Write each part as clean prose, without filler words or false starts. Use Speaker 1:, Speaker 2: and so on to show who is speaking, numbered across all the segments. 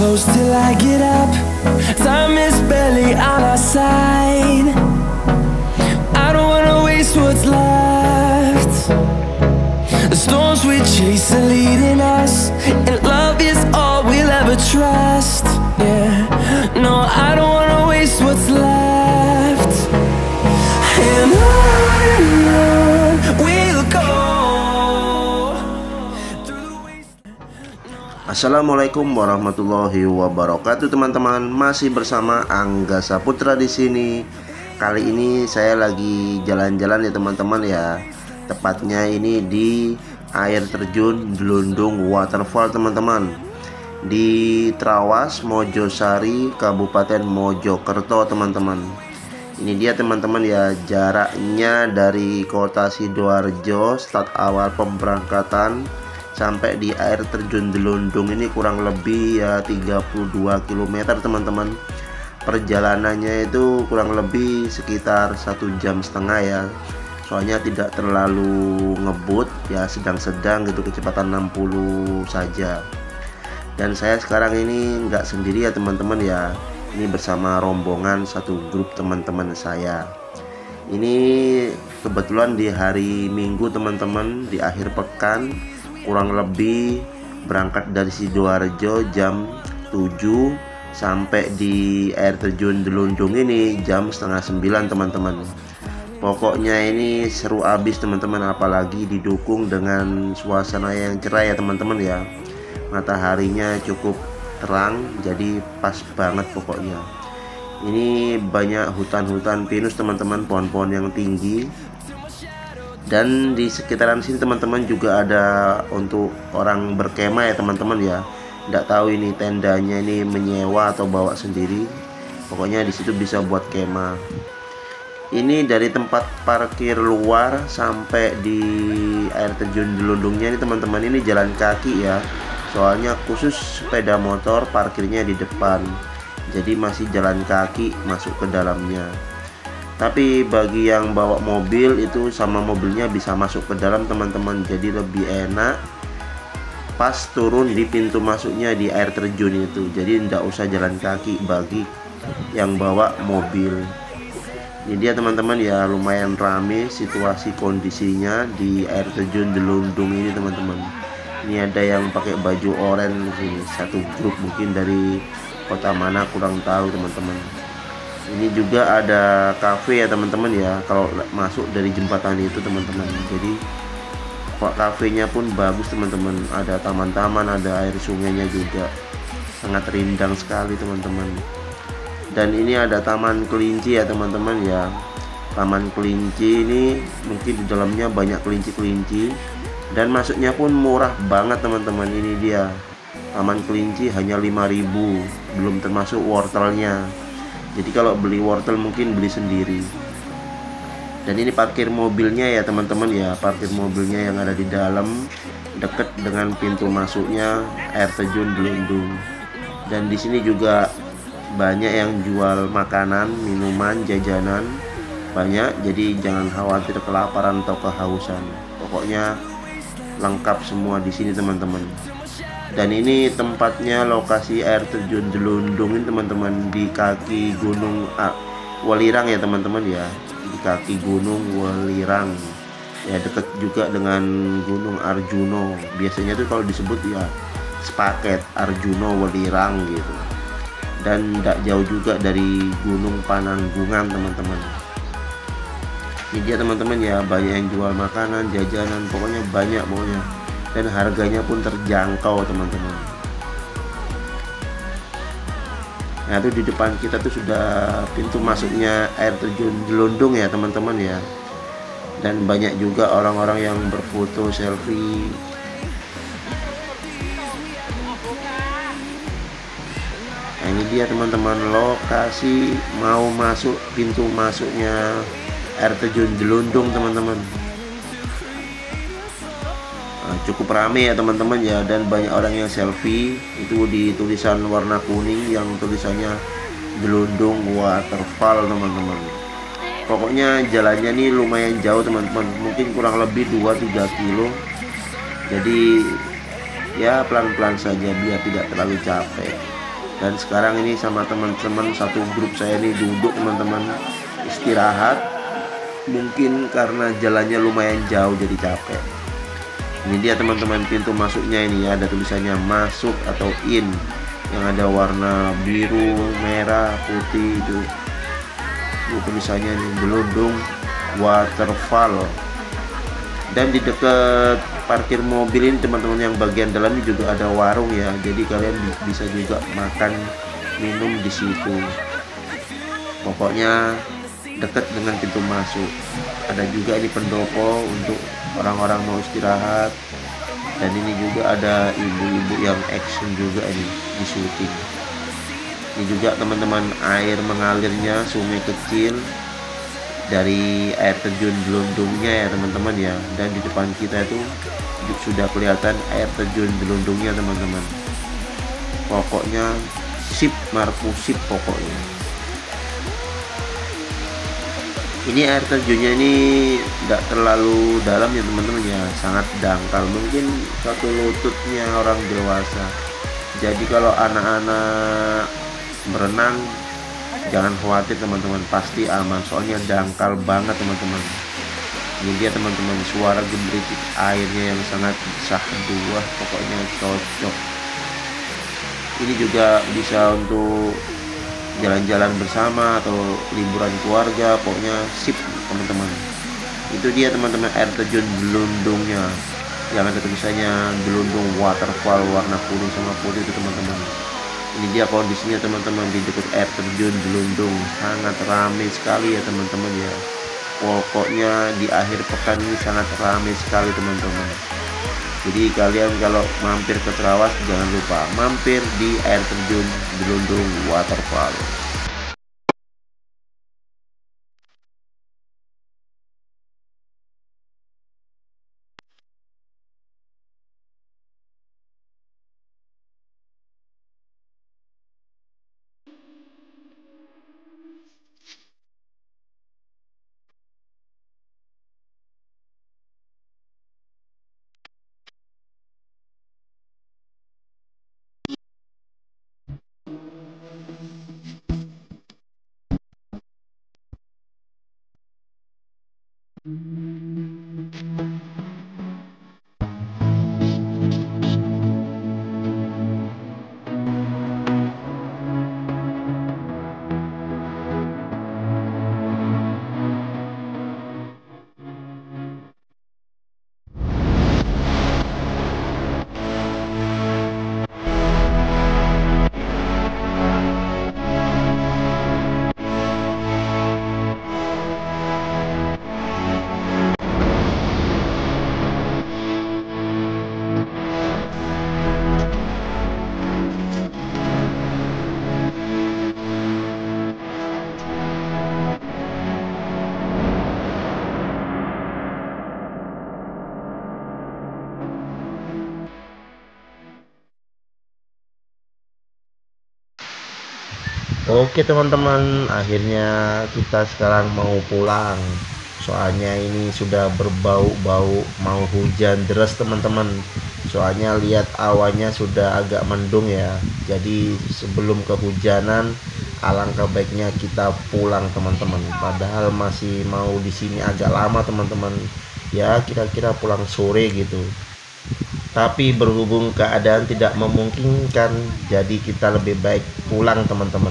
Speaker 1: close till I get up. Time is barely on our side. I don't wanna waste what's left. The storms we chase are leading us, and love is all we'll ever trust. Yeah, no, I don't wanna waste what's left. And on we'll go.
Speaker 2: Assalamualaikum warahmatullahi wabarakatuh, teman-teman. Masih bersama Angga Saputra di sini. Kali ini saya lagi jalan-jalan ya, teman-teman ya. Tepatnya ini di air terjun Delundung Waterfall, teman-teman. Di Trawas, Mojosari, Kabupaten Mojokerto, teman-teman. Ini dia, teman-teman ya, jaraknya dari kota Sidoarjo start awal pemberangkatan sampai di air terjun Delundung ini kurang lebih ya 32 km, teman-teman. Perjalanannya itu kurang lebih sekitar 1,5 jam ya. Soalnya tidak terlalu ngebut ya, sedang-sedang gitu, kecepatan 60 saja. Dan saya sekarang ini nggak sendiri ya, teman-teman ya. Ini bersama rombongan satu grup teman-teman saya. Ini kebetulan di hari Minggu, teman-teman, di akhir pekan. Kurang lebih berangkat dari Sidoarjo jam 7 sampai di air terjun Delundung ini jam 8:30, teman-teman. Pokoknya ini seru abis, teman-teman, apalagi didukung dengan suasana yang cerah ya, teman-teman ya. Mataharinya cukup terang, jadi pas banget pokoknya. Ini banyak hutan-hutan pinus, teman-teman, pohon-pohon yang tinggi. Dan di sekitaran sini, teman-teman, juga ada untuk orang berkemah ya, teman-teman ya. Tidak tahu ini tendanya ini menyewa atau bawa sendiri. Pokoknya di situ bisa buat kemah. Ini dari tempat parkir luar sampai di air terjun Delundungnya ini, teman-teman, ini jalan kaki ya. Soalnya khusus sepeda motor parkirnya di depan. Jadi masih jalan kaki masuk ke dalamnya. Tapi bagi yang bawa mobil itu sama mobilnya bisa masuk ke dalam, teman-teman. Jadi lebih enak pas turun di pintu masuknya di air terjun itu. Jadi tidak usah jalan kaki bagi yang bawa mobil. Ini dia, teman-teman ya, lumayan rame situasi kondisinya di air terjun Delundung ini, teman-teman. Ini ada yang pakai baju oranye sini, satu grup mungkin dari kota mana kurang tahu, teman-teman. Ini juga ada cafe ya, teman-teman ya, kalau masuk dari jembatan itu, teman-teman. Jadi kafenya pun bagus, teman-teman. Ada taman-taman, ada air sungainya juga, sangat rindang sekali, teman-teman. Dan ini ada taman kelinci ya, teman-teman ya. Taman kelinci ini mungkin di dalamnya banyak kelinci-kelinci, dan masuknya pun murah banget, teman-teman. Ini dia, taman kelinci hanya 5.000, belum termasuk wortelnya. Jadi kalau beli wortel mungkin beli sendiri. Dan ini parkir mobilnya ya, teman-teman ya. Parkir mobilnya yang ada di dalam dekat dengan pintu masuknya air terjun Delundung. Dan di sini juga banyak yang jual makanan, minuman, jajanan banyak. Jadi jangan khawatir kelaparan atau kehausan. Pokoknya lengkap semua di sini, teman-teman. Dan ini tempatnya lokasi air terjun Delundung ini, teman-teman, di kaki Gunung Welirang ya, teman-teman ya. Di kaki Gunung Welirang ya, dekat juga dengan Gunung Arjuno. Biasanya tuh kalau disebut ya sepaket Arjuno Welirang gitu. Dan tidak jauh juga dari Gunung Pananggungan, teman-teman. Ini dia, teman-teman ya, banyak yang jual makanan, jajanan, pokoknya banyak pokoknya. Dan harganya pun terjangkau, teman-teman. Nah, itu di depan kita tuh sudah pintu masuknya air terjun Delundung ya, teman-teman ya. Dan banyak juga orang-orang yang berfoto selfie. Nah, ini dia, teman-teman, lokasi mau masuk pintu masuknya air terjun Delundung, teman-teman. Cukup rame ya, teman-teman ya, dan banyak orang yang selfie. Itu di tulisan warna kuning yang tulisannya Delundung Waterfall, teman-teman. Pokoknya jalannya nih lumayan jauh, teman-teman, mungkin kurang lebih 2-3 kilo. Jadi ya pelan-pelan saja biar tidak terlalu capek. Dan sekarang ini sama teman-teman satu grup saya ini duduk teman-teman istirahat. Mungkin karena jalannya lumayan jauh jadi capek. Ini dia teman-teman pintu masuknya ini ya, ada tulisannya masuk atau in yang ada warna biru, merah, putih itu. Ini tulisannya ini Gelundung Waterfall. Dan di dekat parkir mobil ini teman-teman yang bagian dalam ini juga ada warung ya, jadi kalian bisa juga makan minum di situ. Pokoknya dekat dengan pintu masuk. Ada juga ini pendopo untuk orang-orang mau istirahat. Dan ini juga ada ibu-ibu yang action juga ini di syuting. Ini juga teman-teman air mengalirnya, sungai kecil dari air terjun Gelundungnya ya teman-teman ya. Dan di depan kita itu sudah kelihatan air terjun Gelundungnya teman-teman. Pokoknya sip, marpu sip pokoknya. Ini air terjunnya ini tidak terlalu dalam ya teman-teman ya, sangat dangkal, mungkin satu lututnya orang dewasa. Jadi kalau anak-anak berenang jangan khawatir teman-teman, pasti aman, soalnya dangkal banget teman-teman. Ini dia teman-teman suara gembiritik airnya yang sangat syahdu, pokoknya cocok. Ini juga bisa untuk jalan-jalan bersama atau liburan keluarga, pokoknya sip teman-teman. Itu dia teman-teman air terjun Gelundungnya yang ada tulisannya Gelundung Waterfall warna kuning sama putih itu teman-teman. Ini dia kondisinya teman-teman di dekat air terjun Gelundung, sangat ramai sekali ya teman-teman ya. Pokoknya di akhir pekan ini sangat ramai sekali teman-teman. Jadi kalian kalau mampir ke Trawas jangan lupa mampir di air terjun Gelundung Waterfall. Oke teman-teman, akhirnya kita sekarang mau pulang. Soalnya ini sudah berbau-bau mau hujan deras teman-teman. Soalnya lihat awannya sudah agak mendung ya. Jadi sebelum kehujanan alangkah baiknya kita pulang teman-teman. Padahal masih mau di sini agak lama teman-teman. Ya kira-kira pulang sore gitu. Tapi berhubung keadaan tidak memungkinkan, jadi kita lebih baik pulang teman-teman.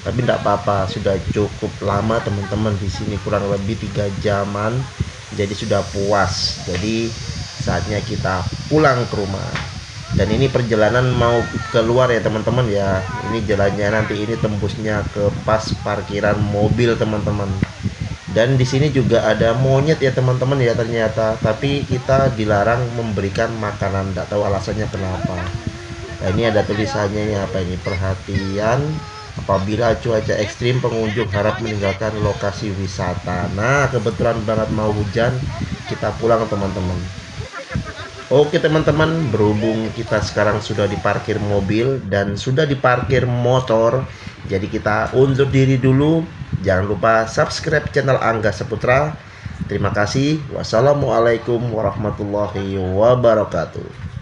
Speaker 2: Tapi tidak apa-apa, sudah cukup lama teman-teman di sini, kurang lebih 3 jaman. Jadi sudah puas. Jadi saatnya kita pulang ke rumah. Dan ini perjalanan mau keluar ya teman-teman ya. Ini jalannya nanti ini tembusnya ke pas parkiran mobil teman-teman. Dan di sini juga ada monyet ya teman-teman ya ternyata, tapi kita dilarang memberikan makanan, tidak tahu alasannya kenapa. Nah, ini ada tulisannya ini apa ini, perhatian apabila cuaca ekstrim pengunjung harap meninggalkan lokasi wisata. Nah kebetulan banget mau hujan, kita pulang teman-teman. Oke teman-teman, berhubung kita sekarang sudah diparkir mobil dan sudah diparkir motor, jadi kita undur diri dulu. Jangan lupa subscribe channel Angga Saputra. Terima kasih. Wassalamualaikum warahmatullahi wabarakatuh.